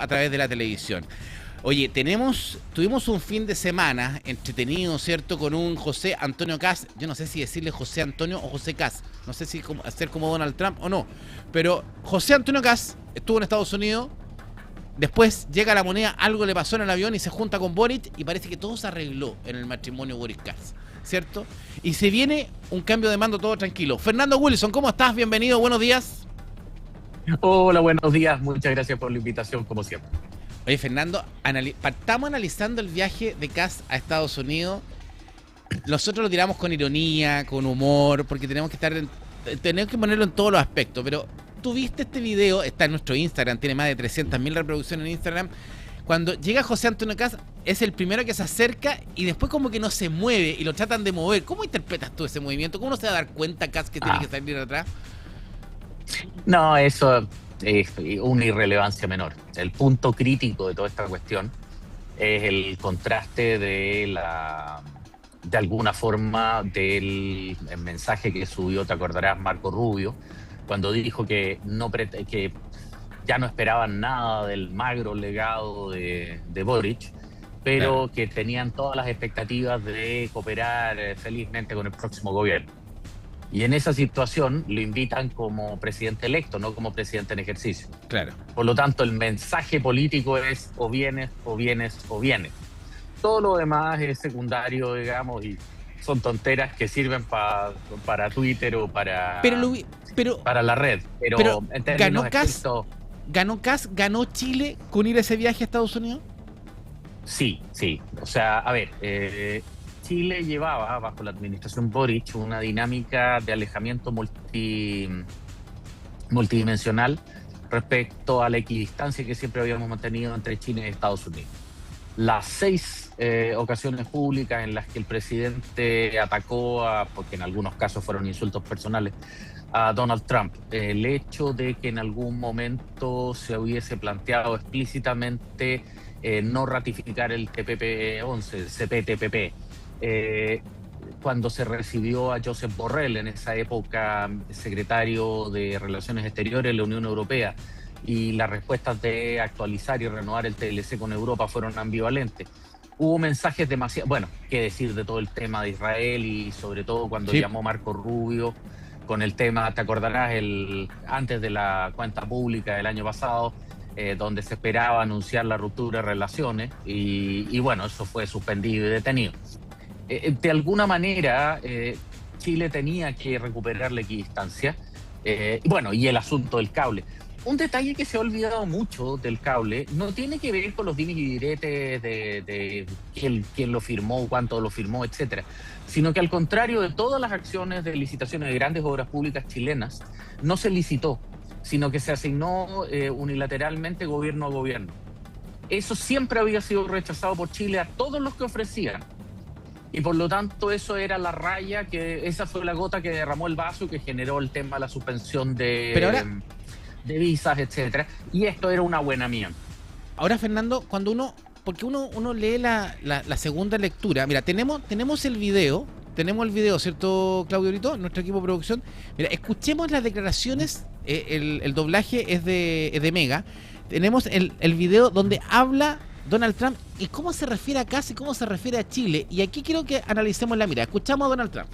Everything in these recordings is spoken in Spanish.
a través de la televisión. Oye, tuvimos un fin de semana entretenido, ¿cierto? Con un José Antonio Kast. Yo no sé si decirle José Antonio o José Kast. No sé si hacer como Donald Trump o no. Pero José Antonio Kast estuvo en Estados Unidos. Después llega a La Moneda, algo le pasó en el avión y se junta con Boric. Y parece que todo se arregló en el matrimonio Boric-Kast, ¿cierto? Y se viene un cambio de mando todo tranquilo. Fernando Wilson, ¿cómo estás? Bienvenido, buenos días. Hola, buenos días. Muchas gracias por la invitación, como siempre. Oye, Fernando, estamos analizando el viaje de Kast a Estados Unidos. Nosotros lo tiramos con ironía, con humor, porque tenemos que ponerlo en todos los aspectos. Pero tú viste este video, está en nuestro Instagram, tiene más de 300.000 reproducciones en Instagram. Cuando llega José Antonio Kast, es el primero que se acerca y después como que no se mueve y lo tratan de mover. ¿Cómo interpretas tú ese movimiento? ¿Cómo no se va a dar cuenta Kast que tiene que salir atrás? No, eso es una irrelevancia menor. El punto crítico de toda esta cuestión es el contraste de alguna forma del mensaje que subió, te acordarás, Marco Rubio, cuando dijo que ya no esperaban nada del magro legado de Boric, pero claro, que tenían todas las expectativas de cooperar felizmente con el próximo gobierno. Y en esa situación lo invitan como presidente electo, no como presidente en ejercicio. Claro. Por lo tanto, el mensaje político es o vienes, o vienes, o vienes. Todo lo demás es secundario, digamos, y son tonteras que sirven para Twitter o para la red. Pero en términos estrictos, ¿ganó Chile con ir a ese viaje a Estados Unidos? Sí. O sea, a ver, Chile llevaba, bajo la administración Boric, una dinámica de alejamiento multidimensional respecto a la equidistancia que siempre habíamos mantenido entre Chile y Estados Unidos. Las 6 ocasiones públicas en las que el presidente atacó, porque en algunos casos fueron insultos personales, a Donald Trump, el hecho de que en algún momento se hubiese planteado explícitamente no ratificar el TPP-11, el CPTPP, cuando se recibió a Josep Borrell, en esa época secretario de Relaciones Exteriores de la Unión Europea, y las respuestas de actualizar y renovar el TLC con Europa fueron ambivalentes. Hubo mensajes demasiado, bueno, qué decir de todo el tema de Israel y sobre todo cuando llamó Marco Rubio con el tema, te acordarás, antes de la cuenta pública del año pasado, donde se esperaba anunciar la ruptura de relaciones y bueno, eso fue suspendido y detenido. De alguna manera, Chile tenía que recuperar la equidistancia. Bueno, y el asunto del cable. Un detalle que se ha olvidado mucho del cable no tiene que ver con los dimes y diretes de quién lo firmó, cuánto lo firmó, etcétera, sino que al contrario de todas las acciones de licitaciones de grandes obras públicas chilenas, no se licitó, sino que se asignó unilateralmente gobierno a gobierno. Eso siempre había sido rechazado por Chile a todos los que ofrecían. Y por lo tanto eso era la raya, esa fue la gota que derramó el vaso y que generó el tema de la suspensión de visas, etcétera. Y esto era una buena mía. Ahora, Fernando, cuando uno lee la segunda lectura, mira, tenemos el video, ¿cierto, Claudio Brito? Nuestro equipo de producción. Mira, escuchemos las declaraciones, el doblaje es de Mega. Tenemos el video donde habla Donald Trump y cómo se refiere a Kast y cómo se refiere a Chile. Y aquí quiero que analicemos la mirada. Escuchamos a Donald Trump.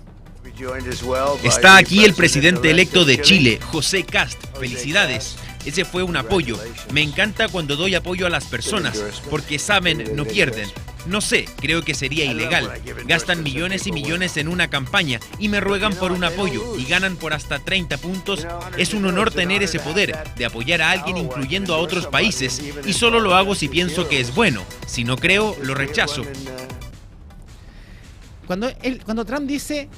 Está aquí el presidente electo de Chile, José Kast. Felicidades. Ese fue un apoyo. Me encanta cuando doy apoyo a las personas, porque saben, no pierden. No sé, creo que sería ilegal. Gastan millones y millones en una campaña y me ruegan por un apoyo y ganan por hasta 30 puntos. Es un honor tener ese poder de apoyar a alguien incluyendo a otros países y solo lo hago si pienso que es bueno. Si no creo, lo rechazo. Cuando Trump dice,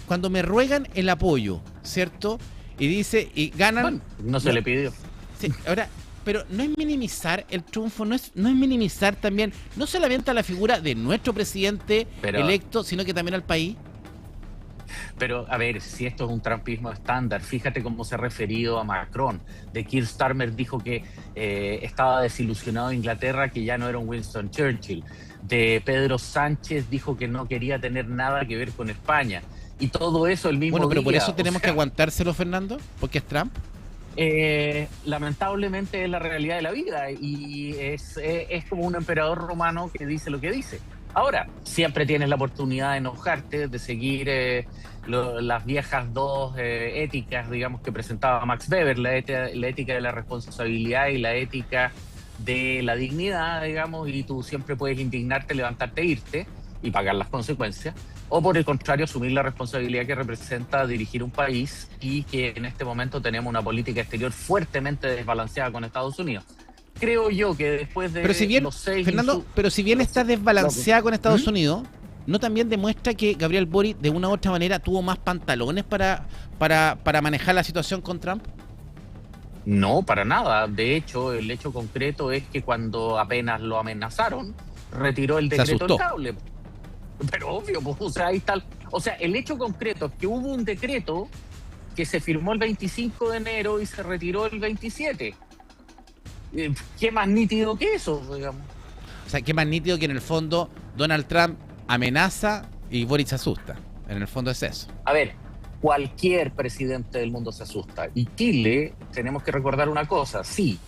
cuando me ruegan el apoyo, ¿cierto? Y dice, y ganan... Bueno, no se le pidió. Sí, ahora... Pero no es minimizar el triunfo, no es minimizar también, no solamente a la figura de nuestro presidente electo, sino que también al país. Pero, a ver, si esto es un trumpismo estándar, fíjate cómo se ha referido a Macron. De Keir Starmer dijo que estaba desilusionado de Inglaterra, que ya no era un Winston Churchill. De Pedro Sánchez dijo que no quería tener nada que ver con España. Y todo eso el mismo Bueno, pero día, por eso tenemos que aguantárselo, Fernando, porque es Trump. Lamentablemente es la realidad de la vida y es como un emperador romano que dice lo que dice. Ahora, siempre tienes la oportunidad de enojarte, de seguir las viejas dos éticas, digamos, que presentaba Max Weber, la ética de la responsabilidad y la ética de la dignidad, digamos, y tú siempre puedes indignarte, levantarte e irte y pagar las consecuencias, o por el contrario, asumir la responsabilidad que representa dirigir un país y que en este momento tenemos una política exterior fuertemente desbalanceada con Estados Unidos. Creo yo que después de los 6... Fernando, pero si bien está desbalanceada con Estados Unidos, ¿no también demuestra que Gabriel Boric de una u otra manera tuvo más pantalones para manejar la situación con Trump? No, para nada. De hecho, el hecho concreto es que cuando apenas lo amenazaron, retiró el decreto del cable. Pero obvio, pues, o sea, ahí está. O sea, el hecho concreto es que hubo un decreto que se firmó el 25 de enero y se retiró el 27. ¿Qué más nítido que eso, digamos? O sea, qué más nítido que en el fondo Donald Trump amenaza y Boric se asusta. En el fondo es eso. A ver, cualquier presidente del mundo se asusta. Y Chile, tenemos que recordar una cosa. Sí,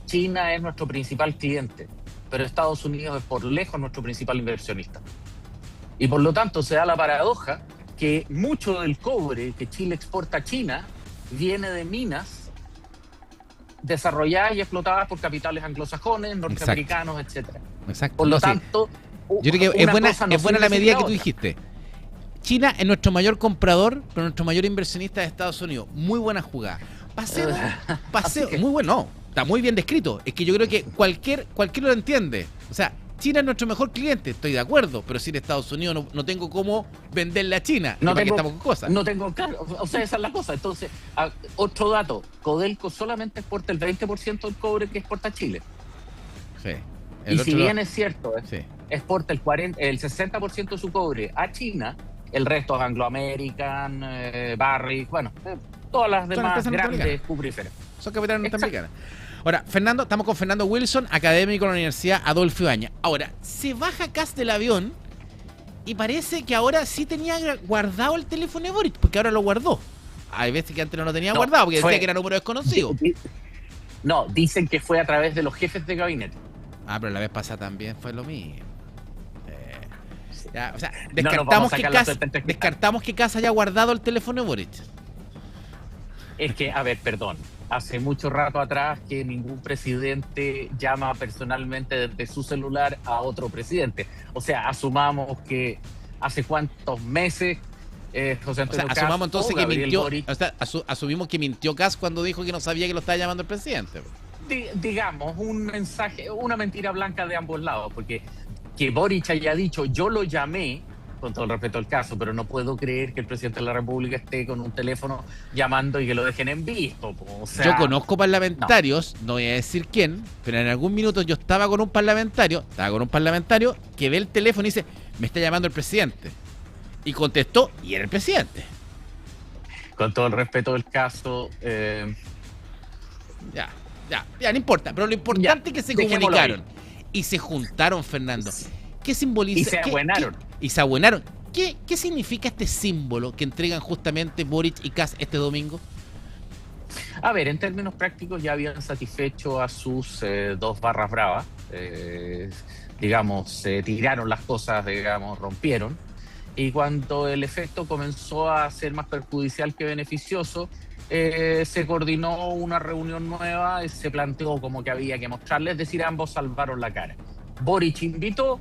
China es nuestro principal cliente, pero Estados Unidos es por lejos nuestro principal inversionista. Y por lo tanto se da la paradoja que mucho del cobre que Chile exporta a China viene de minas desarrolladas y explotadas por capitales anglosajones, norteamericanos, etcétera. Exacto. Por lo tanto, yo creo que es buena la medida que tú dijiste. China es nuestro mayor comprador, pero nuestro mayor inversionista de Estados Unidos. Muy buena jugada. Paseo, muy bueno. No, está muy bien descrito. Es que yo creo que cualquiera lo entiende. O sea, China es nuestro mejor cliente, estoy de acuerdo, pero sin Estados Unidos no tengo cómo venderle a China. Estamos con cosas. No tengo, claro, o sea, esa es la cosa. Entonces, otro dato, Codelco solamente exporta el 20% del cobre que exporta Chile. Sí. Y si bien es cierto, exporta el 60% de su cobre a China, el resto es Anglo American, Barrick, bueno, todas las demás grandes cupríferas. Son capitales norteamericanas. Ahora, Fernando, estamos con Fernando Wilson, académico de la Universidad Adolfo Ibáñez. Ahora, se baja Kast del avión y parece que ahora sí tenía guardado el teléfono de Boric, porque ahora lo guardó. Hay veces que antes no lo tenía guardado, porque decía que era número desconocido. No, dicen que fue a través de los jefes de gabinete. Pero la vez pasada también fue lo mismo. O sea, descartamos que Kast haya guardado el teléfono de Boric. Es que, a ver, perdón. Hace mucho rato atrás que ningún presidente llama personalmente desde su celular a otro presidente. O sea, asumamos que hace cuántos meses José Antonio Kast, asumamos entonces que mintió. Boric, asumimos que mintió Kast cuando dijo que no sabía que lo estaba llamando el presidente. Digamos, un mensaje, una mentira blanca de ambos lados, porque que Boric haya dicho yo lo llamé, con todo el respeto al caso, pero no puedo creer que el presidente de la República esté con un teléfono llamando y que lo dejen en visto. O sea, yo conozco parlamentarios, no voy a decir quién, pero en algún minuto yo estaba con un parlamentario que ve el teléfono y dice, me está llamando el presidente. Y contestó, y era el presidente. Con todo el respeto del caso... Ya, no importa, pero lo importante es que se comunicaron y se juntaron, Fernando. ¿Qué simboliza? Y se abuenaron. ¿Qué significa este símbolo que entregan justamente Boric y Kast este domingo? A ver, en términos prácticos ya habían satisfecho a sus dos barras bravas. Digamos, se tiraron las cosas, digamos, rompieron. Y cuando el efecto comenzó a ser más perjudicial que beneficioso, se coordinó una reunión nueva y se planteó como que había que mostrarles, es decir, ambos salvaron la cara. Boric invitó,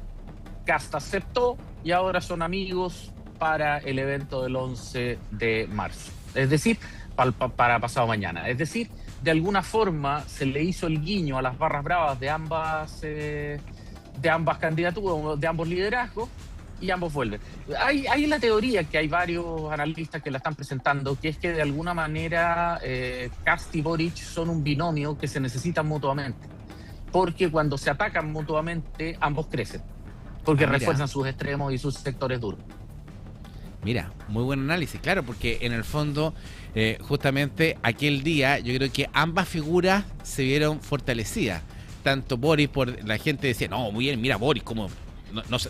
Kast aceptó y ahora son amigos para el evento del 11 de marzo. Es decir, para pasado mañana. Es decir, de alguna forma se le hizo el guiño a las barras bravas de ambas candidaturas, de ambos liderazgos, y ambos vuelven. Hay la teoría que hay varios analistas que la están presentando, que es que de alguna manera Kast y Boric son un binomio que se necesitan mutuamente, porque cuando se atacan mutuamente ambos crecen, porque refuerzan sus extremos y sus sectores duros. Mira, muy buen análisis, claro, porque en el fondo justamente aquel día yo creo que ambas figuras se vieron fortalecidas. Tanto Boric, por la gente decía, no, muy bien, mira Boric como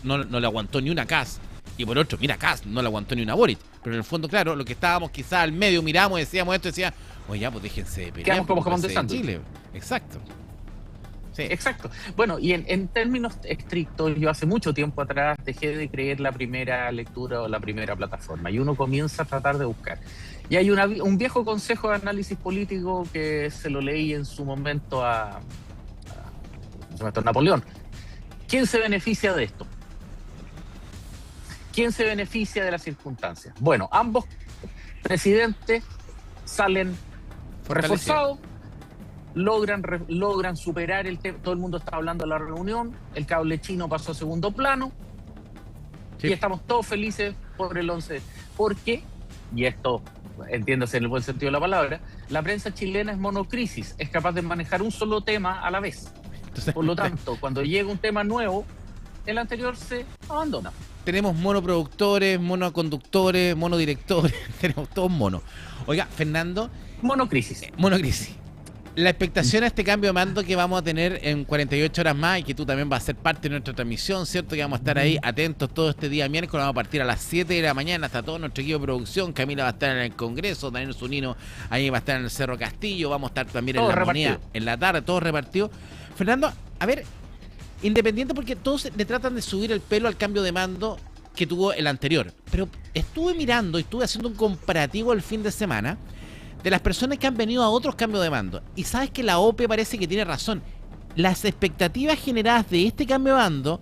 no le aguantó ni una Kast. Y por otro, mira, Kast no le aguantó ni una Boric. Pero en el fondo, claro, lo que estábamos quizás al medio, miramos, decíamos esto, decía, oye, ya, pues déjense de pelear. Quedamos como jamón de en sándwich. Chile. Exacto. Sí. Exacto. Bueno, y en términos estrictos, yo hace mucho tiempo atrás dejé de creer la primera lectura o la primera plataforma, y uno comienza a tratar de buscar. Y hay un viejo consejo de análisis político que se lo leí en su momento a Napoleón. ¿Quién se beneficia de esto? ¿Quién se beneficia de las circunstancias? Bueno, ambos presidentes salen reforzados, logran superar el tema. Todo el mundo está hablando de la reunión, el cable chino pasó a segundo plano, y estamos todos felices por el 11. Porque, y esto entiéndase en el buen sentido de la palabra, la prensa chilena es monocrisis, es capaz de manejar un solo tema a la vez. Entonces, por lo tanto, cuando llega un tema nuevo, el anterior se abandona. tenemos monoproductores, monoconductores, monodirectores, tenemos todos monos. Oiga, Fernando, Monocrisis. monocrisis. La expectación a este cambio de mando que vamos a tener en 48 horas más, y que tú también vas a ser parte de nuestra transmisión, ¿cierto? Que vamos a estar ahí atentos todo este día miércoles. Vamos a partir a las 7 de la mañana hasta todo nuestro equipo de producción. Camila va a estar en el Congreso, Daniel Zunino ahí va a estar en el Cerro Castillo, vamos a estar también en Todo la Armonía repartido. en la tarde, todos repartidos. Fernando, a ver, independiente, porque todos le tratan de subir el pelo al cambio de mando que tuvo el anterior, pero estuve mirando y estuve haciendo un comparativo el fin de semana de las personas que han venido a otros cambios de mando, y sabes que la OPE parece que tiene razón. Las expectativas generadas de este cambio de mando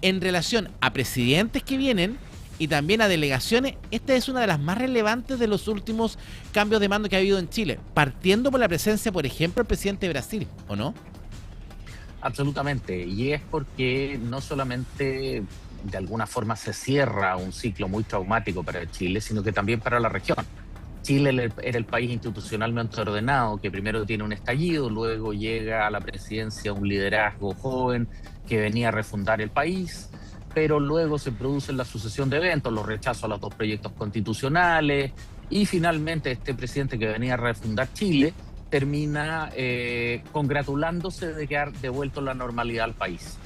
en relación a presidentes que vienen y también a delegaciones, esta es una de las más relevantes de los últimos cambios de mando que ha habido en Chile, partiendo por la presencia, por ejemplo, del presidente de Brasil, ¿o no? Absolutamente, y es porque no solamente de alguna forma se cierra un ciclo muy traumático para Chile, sino que también para la región. Chile era el país institucionalmente ordenado que primero tiene un estallido, luego llega a la presidencia un liderazgo joven que venía a refundar el país, pero luego se produce la sucesión de eventos, los rechazos a los dos proyectos constitucionales, y finalmente este presidente que venía a refundar Chile termina congratulándose de que ha devuelto la normalidad al país.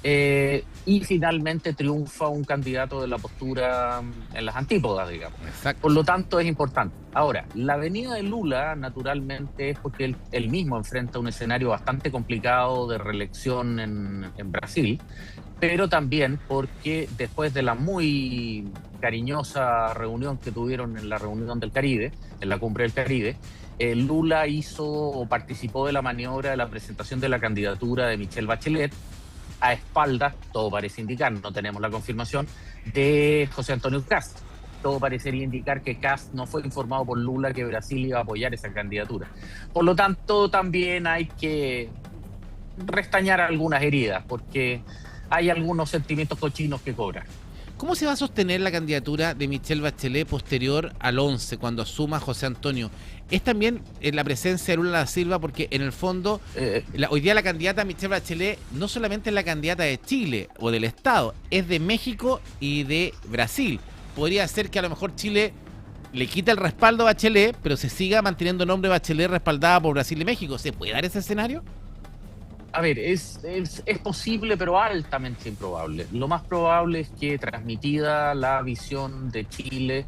Y finalmente triunfa un candidato de la postura en las antípodas, digamos. Exacto. Por lo tanto, es importante. Ahora, la venida de Lula, naturalmente, es porque él mismo enfrenta un escenario bastante complicado de reelección en Brasil, pero también porque después de la muy cariñosa reunión que tuvieron en la reunión del Caribe, en la cumbre del Caribe, Lula hizo o participó de la maniobra de la presentación de la candidatura de Michelle Bachelet, a espaldas, todo parece indicar, no tenemos la confirmación, de José Antonio Kast. Todo parecería indicar que Kast no fue informado por Lula que Brasil iba a apoyar esa candidatura. Por lo tanto, también hay que restañar algunas heridas, porque hay algunos sentimientos cochinos que cobrar. ¿Cómo se va a sostener la candidatura de Michelle Bachelet posterior al 11, cuando asuma José Antonio? Es también la presencia de Lula da Silva, porque en el fondo, hoy día la candidata Michelle Bachelet no solamente es la candidata de Chile o del Estado, es de México y de Brasil. Podría ser que a lo mejor Chile le quita el respaldo a Bachelet, pero se siga manteniendo el nombre Bachelet respaldada por Brasil y México. ¿Se puede dar ese escenario? A ver, es posible, pero altamente improbable. Lo más probable es que, transmitida la visión de Chile,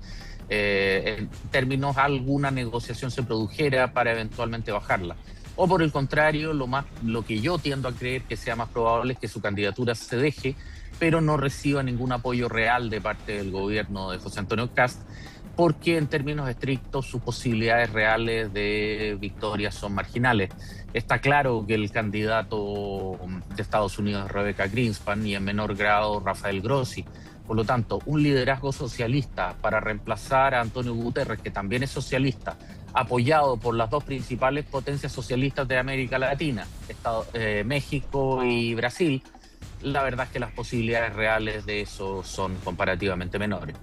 en términos alguna negociación se produjera para eventualmente bajarla. O por el contrario, lo que yo tiendo a creer que sea más probable es que su candidatura se deje, pero no reciba ningún apoyo real de parte del gobierno de José Antonio Kast, porque en términos estrictos sus posibilidades reales de victoria son marginales. Está claro que el candidato de Estados Unidos es Rebecca Greenspan y en menor grado Rafael Grossi. Por lo tanto, un liderazgo socialista para reemplazar a Antonio Guterres, que también es socialista, apoyado por las dos principales potencias socialistas de América Latina, México y Brasil, la verdad es que las posibilidades reales de eso son comparativamente menores.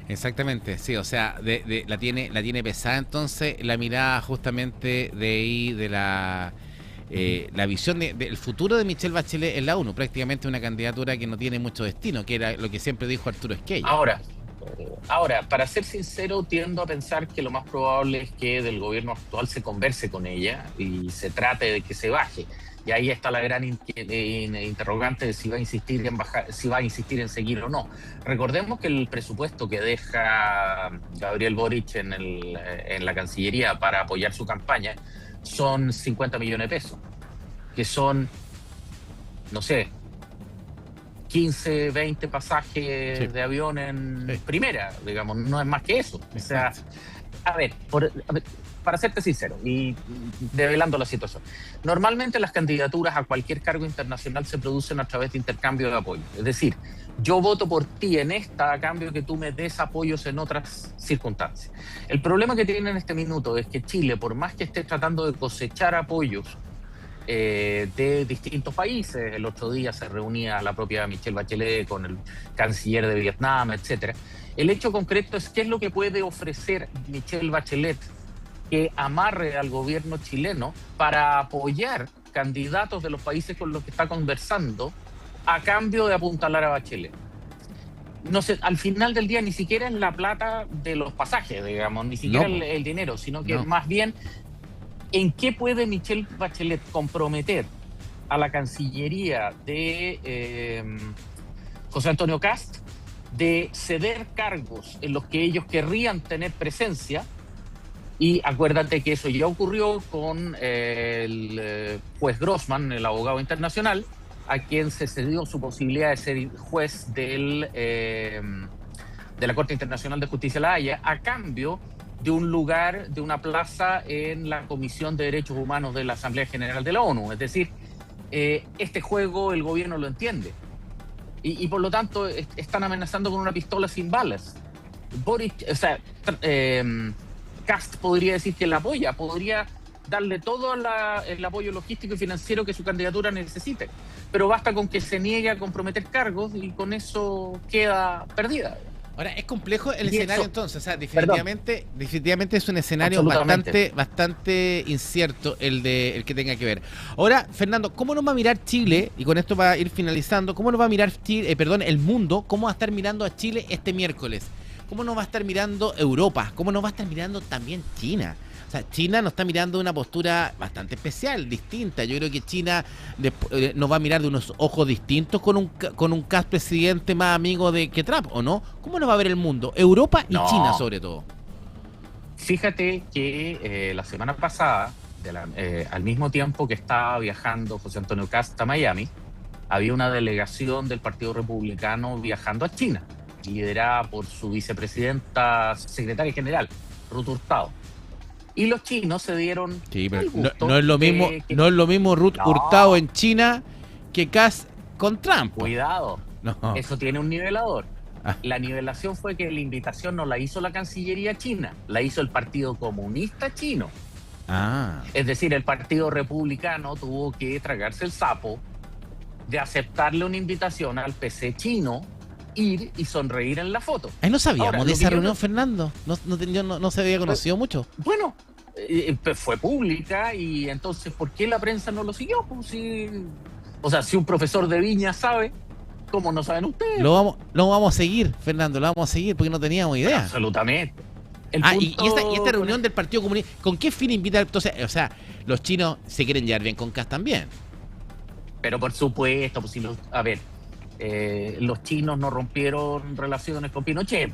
Exactamente, sí, o sea, la tiene pesada entonces la mirada justamente de ahí, de la visión del futuro de Michelle Bachelet en la ONU, prácticamente una candidatura que no tiene mucho destino, que era lo que siempre dijo Arturo Esquella. Ahora, para ser sincero, tiendo a pensar que lo más probable es que del gobierno actual se converse con ella y se trate de que se baje. Y ahí está la gran interrogante de si va a insistir en bajar, si va a insistir en seguir o no. Recordemos que el presupuesto que deja Gabriel Boric en la Cancillería para apoyar su campaña son 50 millones de pesos, que son, no sé, 15, 20 pasajes de avión en primera, digamos, no es más que eso. O sea, a ver, para serte sincero y develando la situación, normalmente las candidaturas a cualquier cargo internacional se producen a través de intercambio de apoyo. Es decir, yo voto por ti en esta a cambio que tú me des apoyos en otras circunstancias. El problema que tiene en este minuto es que Chile, por más que esté tratando de cosechar apoyos de distintos países, el otro día se reunía la propia Michelle Bachelet con el canciller de Vietnam, etcétera. El hecho concreto es qué es lo que puede ofrecer Michelle Bachelet que amarre al gobierno chileno para apoyar candidatos de los países con los que está conversando a cambio de apuntalar a Bachelet. No sé, al final del día ni siquiera es la plata de los pasajes, digamos, ni siquiera el dinero, sino que más bien en qué puede Michelle Bachelet comprometer a la Cancillería de José Antonio Kast de ceder cargos en los que ellos querrían tener presencia. Y acuérdate que eso ya ocurrió con el juez Grossman, el abogado internacional, a quien se cedió su posibilidad de ser juez de la Corte Internacional de Justicia de La Haya, a cambio de un lugar, de una plaza en la Comisión de Derechos Humanos de la Asamblea General de la ONU. Es decir, este juego el gobierno lo entiende. Y por lo tanto están amenazando con una pistola sin balas. Kast podría decir que la apoya, podría darle todo el apoyo logístico y financiero que su candidatura necesite, pero basta con que se niegue a comprometer cargos y con eso queda perdida. Ahora, es complejo el escenario entonces, o sea, definitivamente es un escenario bastante incierto el que tenga que ver. Ahora, Fernando, ¿cómo nos va a mirar Chile? Y con esto va a ir finalizando, ¿cómo nos va a mirar el mundo? ¿Cómo va a estar mirando a Chile este miércoles? ¿Cómo nos va a estar mirando Europa? ¿Cómo nos va a estar mirando también China? O sea, China nos está mirando de una postura bastante especial, distinta. Yo creo que China nos va a mirar de unos ojos distintos con un Kast presidente más amigo que Trump, ¿o no? ¿Cómo nos va a ver el mundo? Europa y China, sobre todo. Fíjate que la semana pasada, al mismo tiempo que estaba viajando José Antonio Kast a Miami, había una delegación del Partido Republicano viajando a China, liderada por su vicepresidenta, secretaria general, Ruth Hurtado. Y los chinos se dieron pero no es lo mismo Ruth Hurtado en China que Kast con Trump. Cuidado, eso tiene un nivelador. La nivelación fue que la invitación no la hizo la Cancillería china, la hizo el Partido Comunista chino. Es decir, el Partido Republicano tuvo que tragarse el sapo de aceptarle una invitación al PC chino, ir y sonreír en la foto. Ahí no sabíamos de esa reunión, Fernando. No se había conocido mucho. Bueno, fue pública y entonces, ¿por qué la prensa no lo siguió? Pues si un profesor de Viña sabe, ¿cómo no saben ustedes? Lo vamos a seguir, Fernando, lo vamos a seguir porque no teníamos idea. Absolutamente. Y esta reunión del Partido Comunista, ¿con qué fin invita? Entonces, o sea, los chinos se quieren llevar bien con Kast también. Pero por supuesto, pues los chinos no rompieron relaciones con Pinochet.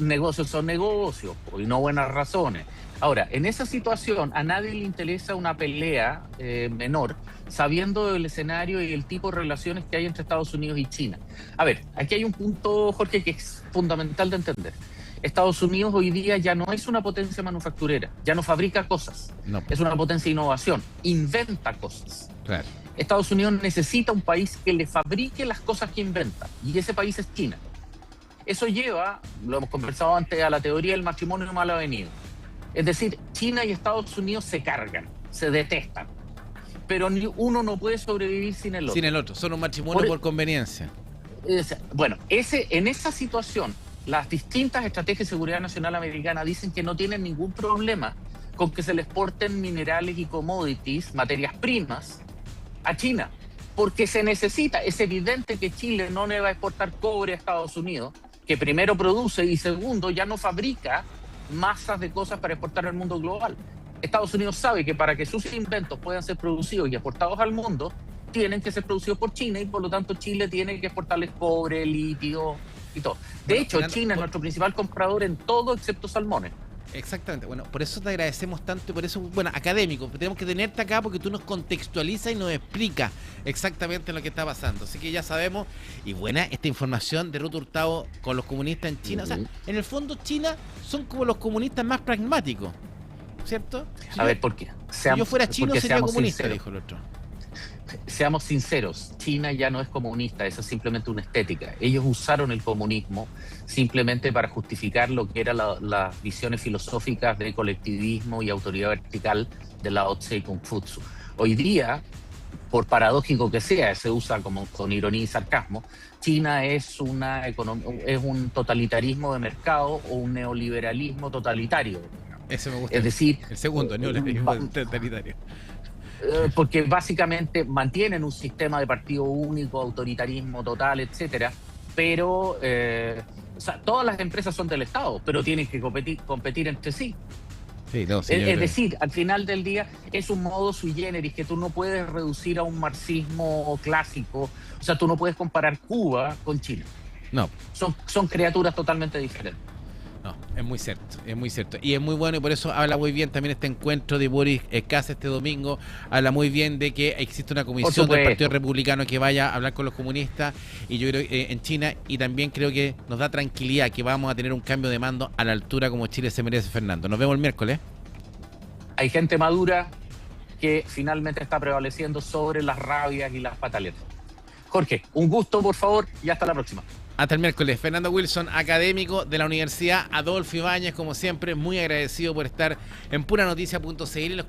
Negocios son negocios y no buenas razones. Ahora, en esa situación a nadie le interesa una pelea menor, sabiendo el escenario y el tipo de relaciones que hay entre Estados Unidos y China. A ver, aquí hay un punto, Jorge, que es fundamental de entender. Estados Unidos hoy día ya no es una potencia manufacturera, ya no fabrica cosas, es una potencia de innovación, inventa cosas. Claro. Estados Unidos necesita un país que le fabrique las cosas que inventa, y ese país es China. Eso lleva, lo hemos conversado antes, a la teoría del matrimonio mal avenido. Es decir, China y Estados Unidos se cargan, se detestan, pero uno no puede sobrevivir sin el otro. Sin el otro, son un matrimonio por conveniencia. Bueno, en esa situación, las distintas estrategias de seguridad nacional americana dicen que no tienen ningún problema con que se le exporten minerales y commodities, materias primas, a China, porque se necesita. Es evidente que Chile no le va a exportar cobre a Estados Unidos, que primero produce y segundo ya no fabrica masas de cosas para exportar al mundo global. Estados Unidos sabe que para que sus inventos puedan ser producidos y exportados al mundo, tienen que ser producidos por China y por lo tanto Chile tiene que exportarles cobre, litio y todo. De hecho, China es nuestro principal comprador en todo excepto salmones. Exactamente, bueno, por eso te agradecemos tanto y por eso, bueno, académico, tenemos que tenerte acá porque tú nos contextualizas y nos explicas exactamente lo que está pasando, así que ya sabemos, y buena esta información de Ruth Hurtado con los comunistas en China, o sea, en el fondo China son como los comunistas más pragmáticos, ¿cierto? A ver, ¿por qué? Si yo fuera chino sería comunista, sinceros. dijo el otro. Seamos sinceros, China ya no es comunista, eso es simplemente una estética. Ellos usaron el comunismo simplemente para justificar lo que eran las visiones filosóficas de colectivismo y autoridad vertical de Lao Tse y Confucio. Hoy día, por paradójico que sea, se usa como con ironía y sarcasmo, China es un totalitarismo de mercado o un neoliberalismo totalitario. Ese me gusta. Es decir, el segundo neoliberalismo totalitario. Porque básicamente mantienen un sistema de partido único, autoritarismo total, etcétera, pero o sea, todas las empresas son del Estado, pero tienen que competir entre sí. Sí, no, es decir, al final del día es un modo sui generis que tú no puedes reducir a un marxismo clásico. O sea, tú no puedes comparar Cuba con Chile. No. Son criaturas totalmente diferentes. No, es muy cierto. Y es muy bueno y por eso habla muy bien también este encuentro de Boris Kass este domingo. Habla muy bien de que existe una comisión del Partido Republicano que vaya a hablar con los comunistas y yo creo en China, y también creo que nos da tranquilidad que vamos a tener un cambio de mando a la altura como Chile se merece, Fernando. Nos vemos el miércoles. Hay gente madura que finalmente está prevaleciendo sobre las rabias y las pataletas. Jorge, un gusto, por favor, y hasta la próxima. Hasta el miércoles. Fernando Wilson, académico de la Universidad Adolfo Ibáñez, como siempre, muy agradecido por estar en puranoticias.cl.